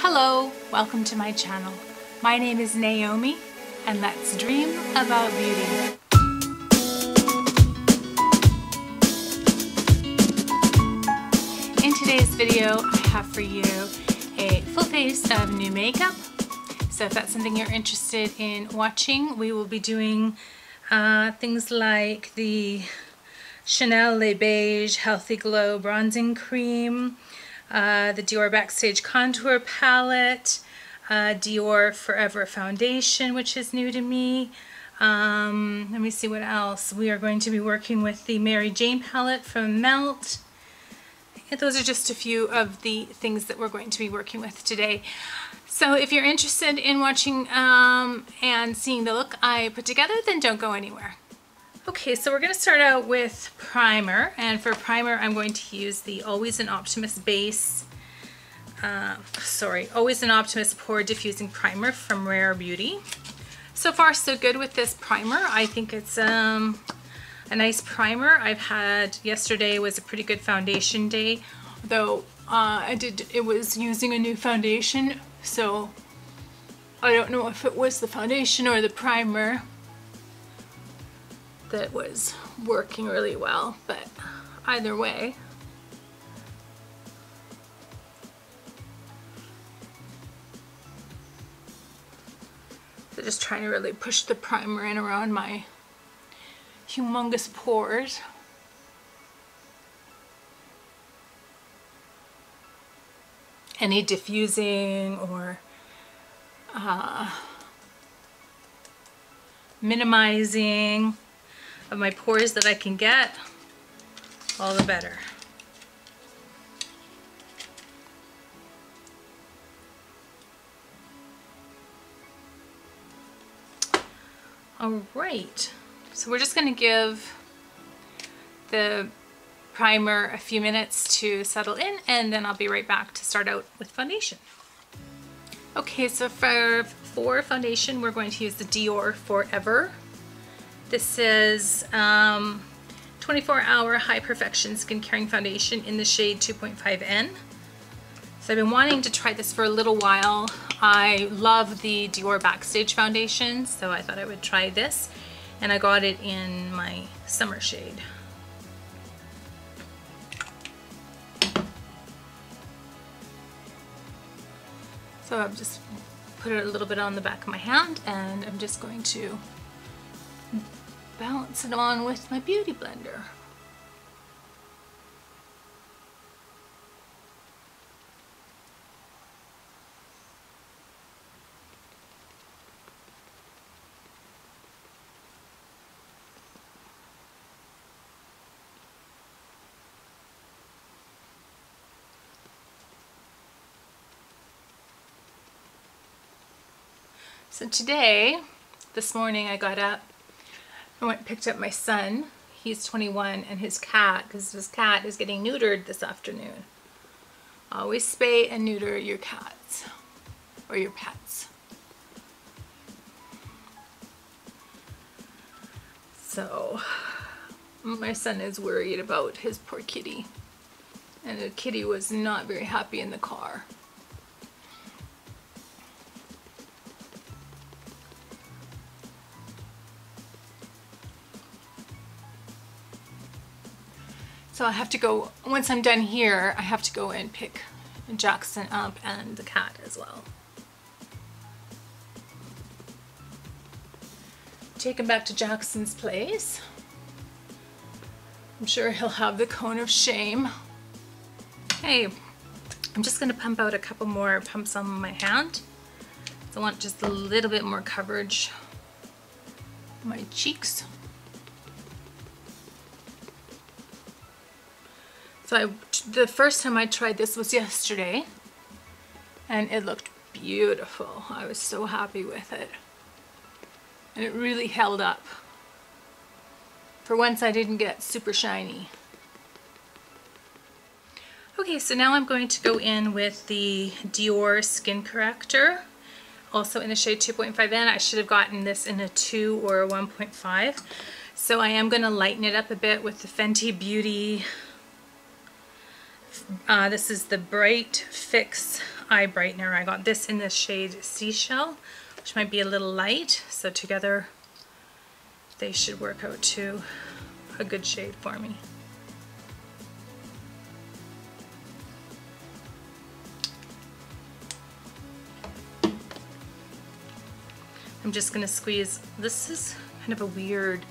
Hello, welcome to my channel. My name is Naomi, and let's dream about beauty. In today's video, I have for you a full face of new makeup. So if that's something you're interested in watching, we will be doing things like the Chanel Le Beige Healthy Glow Bronzing Cream, the Dior Backstage Contour Palette, Dior Forever Foundation, which is new to me. Let me see what else. We are going to be working with the Mary Jane palette from Melt. And those are just a few of the things that we're going to be working with today. So if you're interested in watching and seeing the look I put together, then don't go anywhere. Okay, so we're going to start out with primer, and for primer I'm going to use the Always an Optimist Always an Optimist Pore Diffusing Primer from Rare Beauty. So far so good with this primer. I think it's a nice primer. Yesterday was a pretty good foundation day, though it was using a new foundation, so I don't know if it was the foundation or the primer that was working really well, but either way. So just trying to really push the primer in around my humongous pores. Any diffusing or minimizing of my pores that I can get, all the better. All right, so we're just going to give the primer a few minutes to settle in, and then I'll be right back to start out with foundation. Okay, so for foundation, we're going to use the Dior Forever. This is 24-hour high perfection skin caring foundation in the shade 2.5N. So I've been wanting to try this for a little while. I love the Dior Backstage foundation, so I thought I would try this, and I got it in my summer shade. So I've just put it a little bit on the back of my hand, and I'm just going to balance it on with my beauty blender. So this morning I got up, I went and picked up my son. He's 21, and his cat, because his cat is getting neutered this afternoon. Always spay and neuter your cats or your pets. So my son is worried about his poor kitty, and the kitty was not very happy in the car. So I have to go, once I'm done here, I have to go and pick Jackson up and the cat as well. Take him back to Jackson's place. I'm sure he'll have the cone of shame. Hey, I'm just going to pump out a couple more pumps on my hand. I want just a little bit more coverage on my cheeks. So the first time I tried this was yesterday, and it looked beautiful. I was so happy with it, and it really held up. For once I didn't get super shiny. Okay, so now I'm going to go in with the Dior Skin Corrector, also in the shade 2.5N. I should have gotten this in a 2 or a 1.5. So I am going to lighten it up a bit with the Fenty Beauty. This is the Bright Fix Eye Brightener. I got this in the shade Seashell, which might be a little light, so together they should work out to a good shade for me. I'm just going to squeeze. This is kind of a weird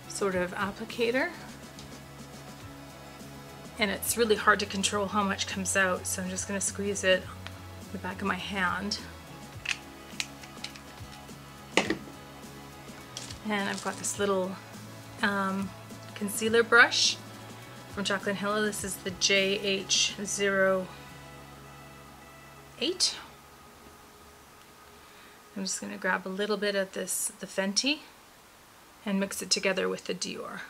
sort of applicator, and it's really hard to control how much comes out, so I'm just going to squeeze it on the back of my hand. And I've got this little concealer brush from Jaclyn Hill. This is the JH08. I'm just going to grab a little bit of this, the Fenty, and mix it together with the Dior.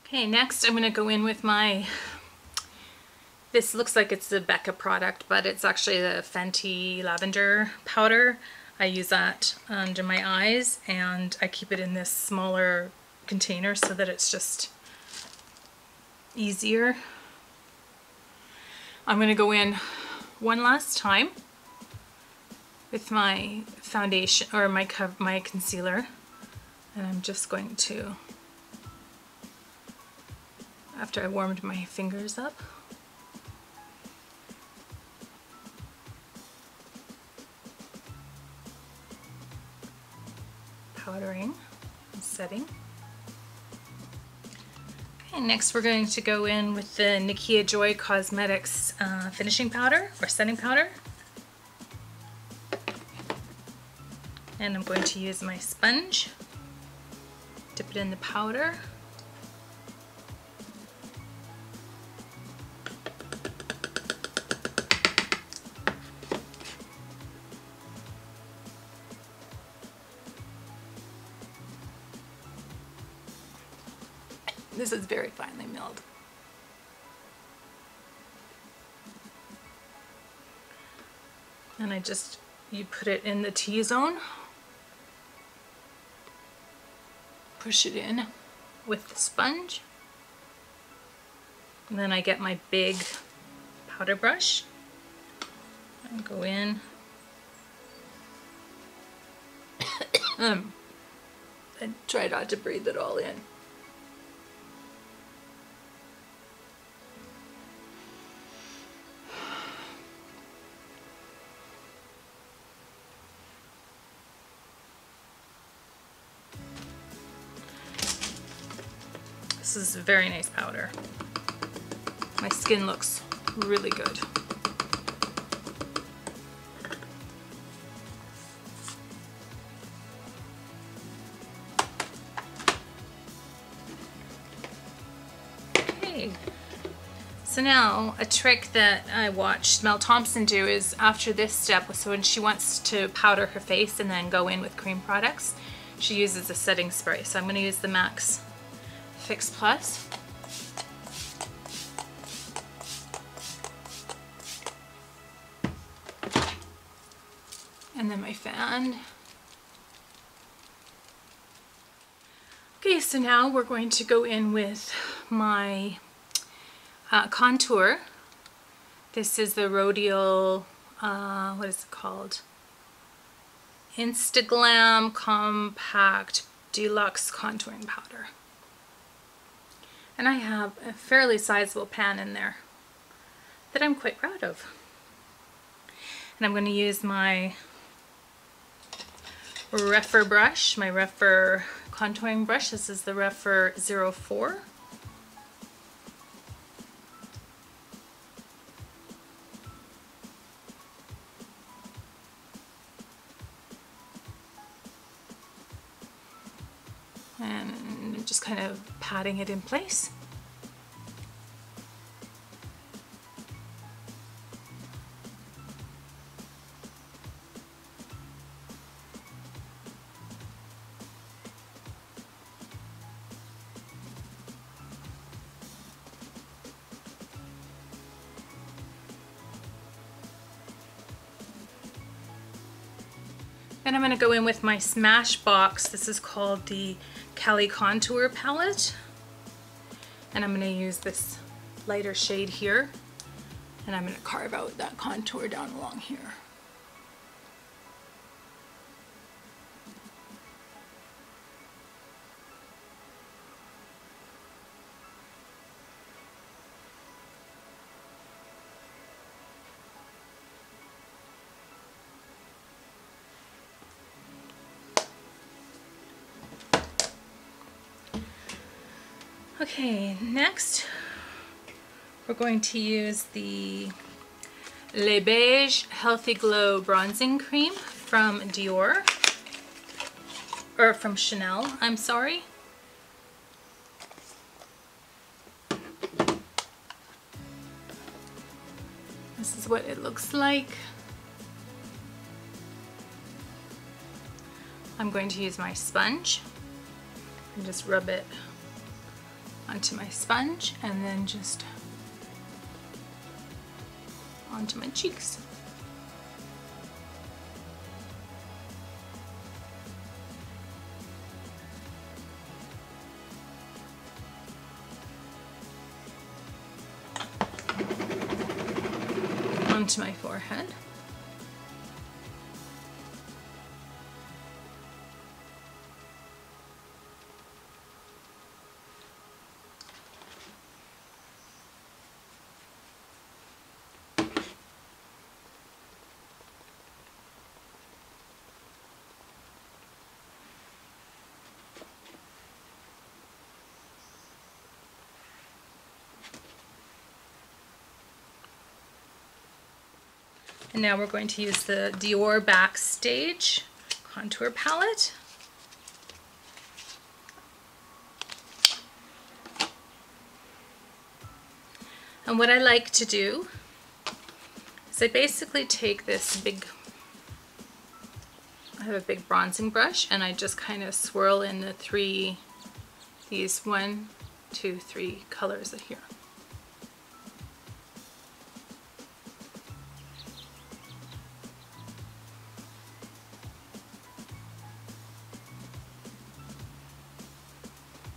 Okay, next I'm going to go in with my, this looks like it's the Becca product, but it's actually the Fenty lavender powder. I use that under my eyes, and I keep it in this smaller container so that it's just easier. I'm going to go in one last time with my foundation, or my concealer, and I'm just going to, after I warmed my fingers up, powdering and setting. Okay, next we're going to go in with the Nikia Joy Cosmetics finishing powder, or setting powder. And I'm going to use my sponge, dip it in the powder. This is very finely milled. And you put it in the T-zone, push it in with the sponge, and then I get my big powder brush and go in and try not to breathe it all in. This is a very nice powder. My skin looks really good. Okay, so now a trick that I watched Mel Thompson do is after this step, so when she wants to powder her face and then go in with cream products, she uses a setting spray. So I'm going to use the MAC Fix Plus. And then my fan. Okay, so now we're going to go in with my contour. This is the Rodial, what is it called? Instaglam Compact Deluxe Contouring Powder. And I have a fairly sizable pan in there that I'm quite proud of. And I'm going to use my Rephr brush, my Rephr contouring brush. This is the Rephr 04. And just kind of patting it in place. Then I'm going to go in with my Smashbox. This is called the Cali Contour Palette. And I'm going to use this lighter shade here. And I'm going to carve out that contour down along here. Okay, next we're going to use the Beige Healthy Glow Bronzing Cream from Dior, or from Chanel, I'm sorry. This is what it looks like. I'm going to use my sponge and just rub it onto my sponge and then just onto my cheeks. Onto my forehead. And now we're going to use the Dior Backstage Contour Palette. And what I like to do is I basically take this I have a big bronzing brush, and I just kind of swirl in these 1, 2, 3 colors here.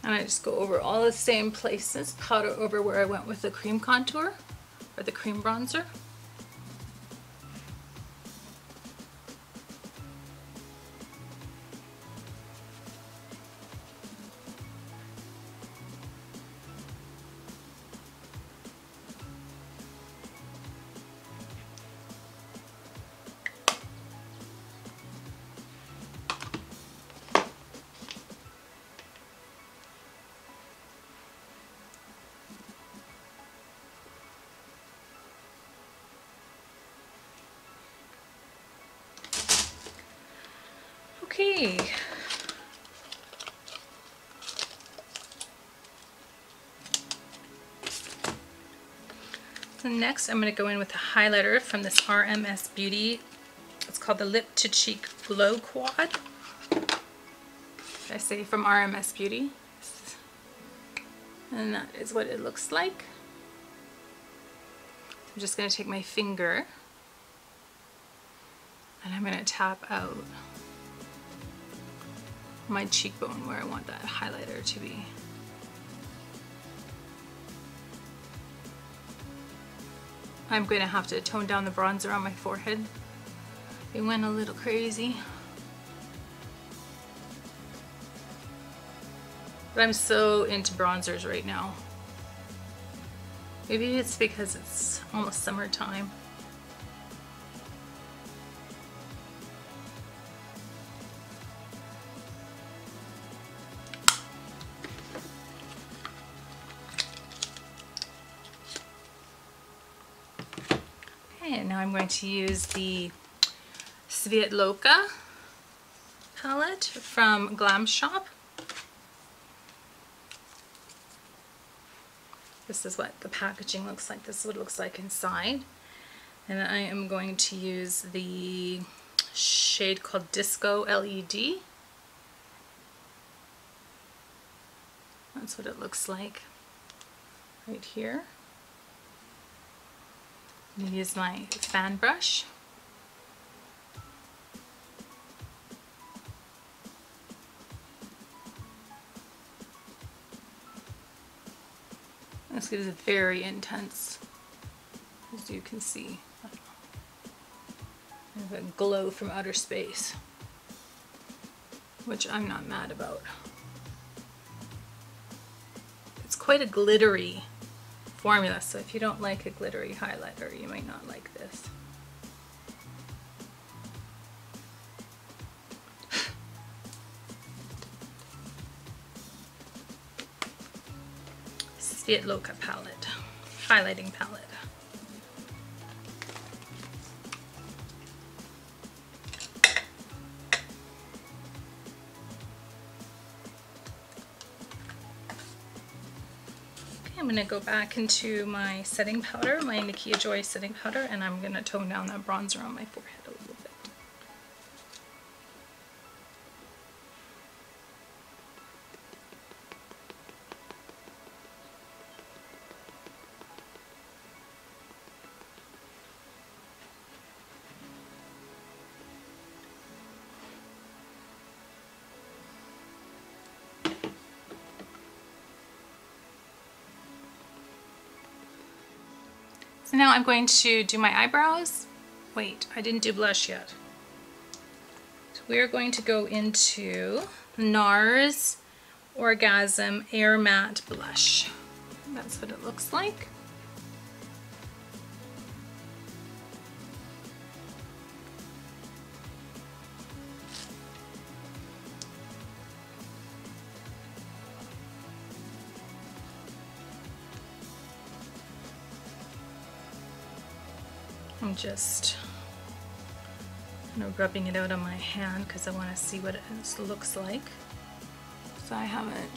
And I just go over all the same places, powder over where I went with the cream contour, or the cream bronzer. Okay. So next I'm going to go in with a highlighter from this RMS Beauty. It's called the Lip to Cheek Glow Quad. I say from RMS Beauty. And that is what it looks like. I'm just going to take my finger and I'm going to tap out my cheekbone where I want that highlighter to be. I'm going to have to tone down the bronzer on my forehead. It went a little crazy. But I'm so into bronzers right now. Maybe it's because it's almost summertime. And now I'm going to use the Svetloka palette from Glam Shop. This is what the packaging looks like. This is what it looks like inside. And I am going to use the shade called Disco LED. That's what it looks like right here. I'm going to use my fan brush. This is very intense, as you can see. There's a glow from outer space, which I'm not mad about. It's quite a glittery formula, so if you don't like a glittery highlighter, you might not like this. Svetloka Palette, highlighting palette. Okay, I'm going to go back into my setting powder, my Nikia Joy setting powder, and I'm going to tone down that bronzer on my forehead a little bit. So now I'm going to do my eyebrows. Wait, I didn't do blush yet. So we're going to go into Nars Orgasm Air Matte Blush. That's what it looks like. I'm just rubbing it out on my hand because I want to see what it looks like. So I haven't.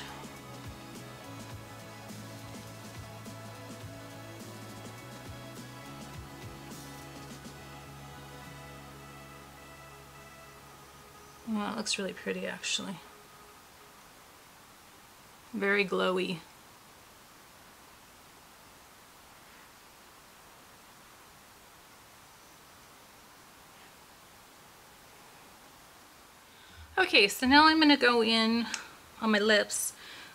Well, it looks really pretty actually. Very glowy. Okay, so now I'm going to go in on my lips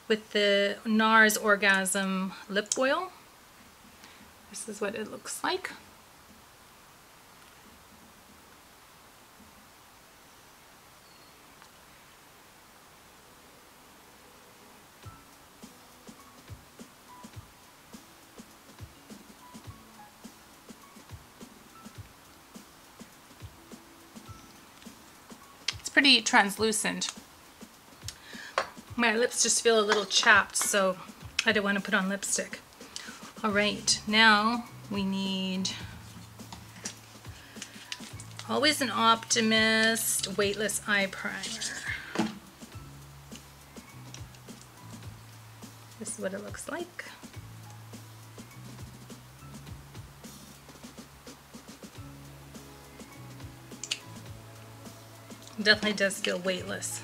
with the Nars Orgasm Lip Oil. This is what it looks like. Pretty translucent. My lips just feel a little chapped, so I don't want to put on lipstick. All right, now we need always an Optimist Weightless Eye Primer. This is what it looks like. Definitely does feel weightless.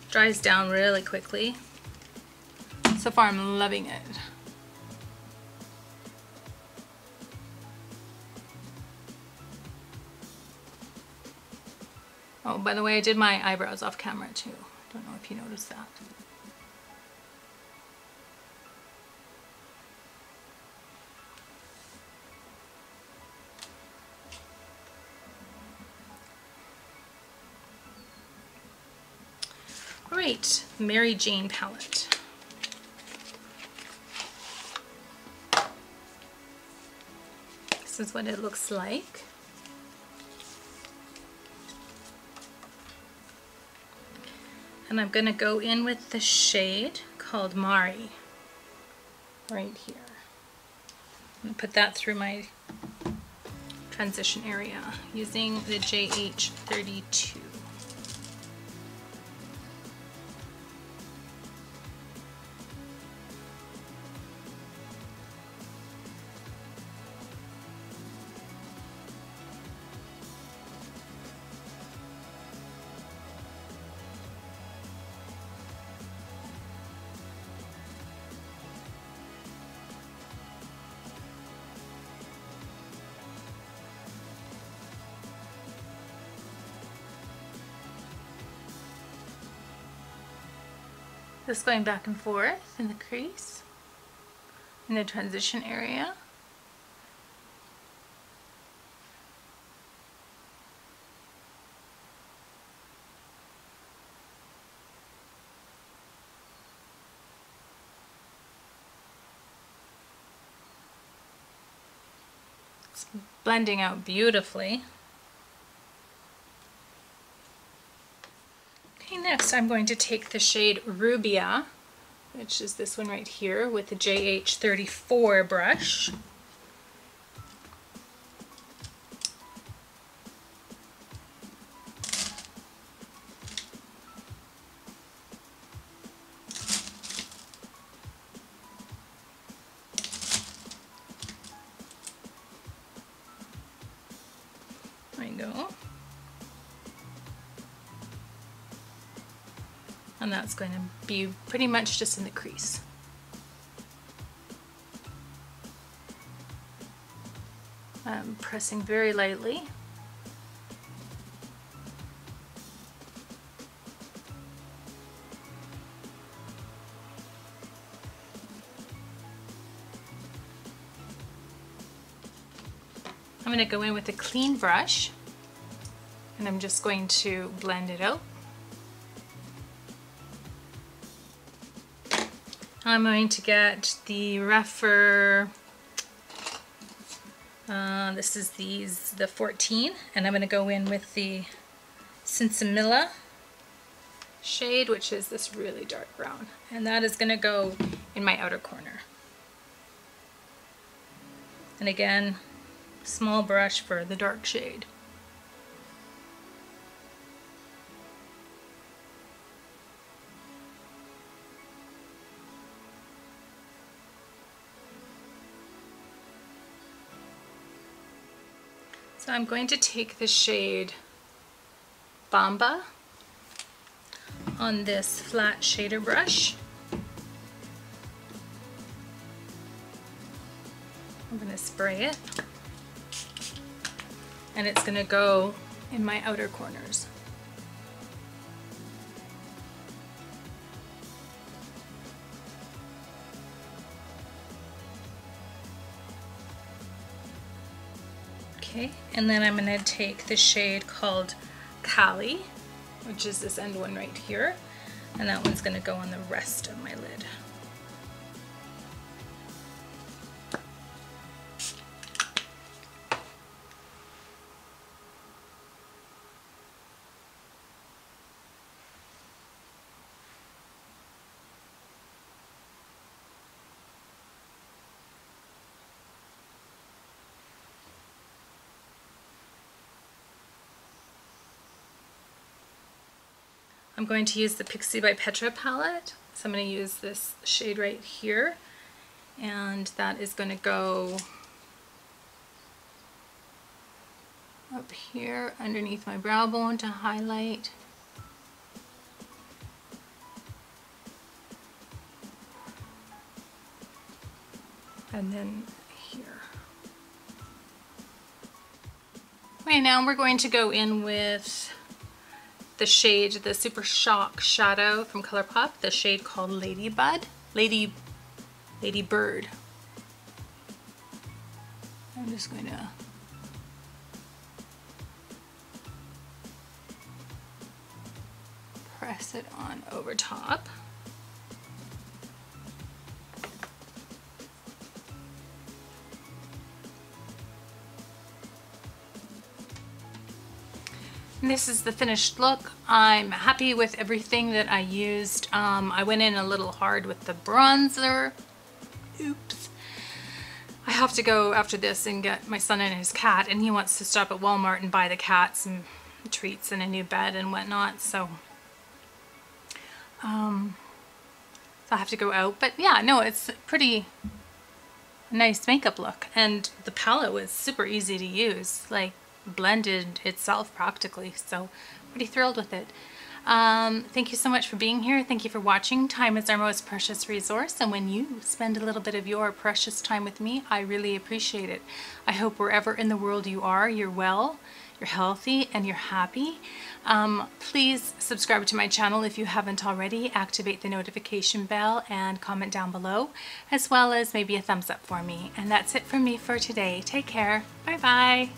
Dries down really quickly. So far I'm loving it. Oh, by the way, I did my eyebrows off camera too. Don't know if you noticed that. Alright, Mary Jane palette. This is what it looks like. And I'm going to go in with the shade called Mari right here. I'm going to put that through my transition area using the JH32. Just going back and forth in the crease. in the transition area. It's blending out beautifully. Okay, next I'm going to take the shade Rubia, which is this one right here, with the JH34 brush. There you go. And that's going to be pretty much just in the crease. I'm pressing very lightly. I'm going to go in with a clean brush and I'm just going to blend it out. I'm going to get the rougher, this is the 14, and I'm going to go in with the Sinsemilla shade, which is this really dark brown, and that is going to go in my outer corner. And again, small brush for the dark shade. So I'm going to take the shade Bamba on this flat shader brush. I'm going to spray it, and it's going to go in my outer corners. Okay, and then I'm going to take the shade called Cali, which is this end one right here, and that one's going to go on the rest of my lid. I'm going to use the Pixie by Petra palette, so I'm going to use this shade right here, and that is going to go up here underneath my brow bone to highlight. And then here. Okay, now we're going to go in with the shade, the Super Shock Shadow from ColourPop, the shade called Ladybird. I'm just going to press it on over top. And this is the finished look. I'm happy with everything that I used. I went in a little hard with the bronzer. Oops. I have to go after this and get my son and his cat, and he wants to stop at Walmart and buy the cat some treats and a new bed and whatnot, so I have to go out. But yeah, no, it's a pretty nice makeup look, and the palette was super easy to use, like blended itself practically, so pretty thrilled with it. Thank you so much for being here. Thank you for watching. Time is our most precious resource, and when you spend a little bit of your precious time with me, I really appreciate it. I hope wherever in the world you are, you're well, you're healthy, and you're happy. Please subscribe to my channel if you haven't already. Activate the notification bell and comment down below, as well as maybe a thumbs up for me. And that's it from me for today. Take care. Bye bye.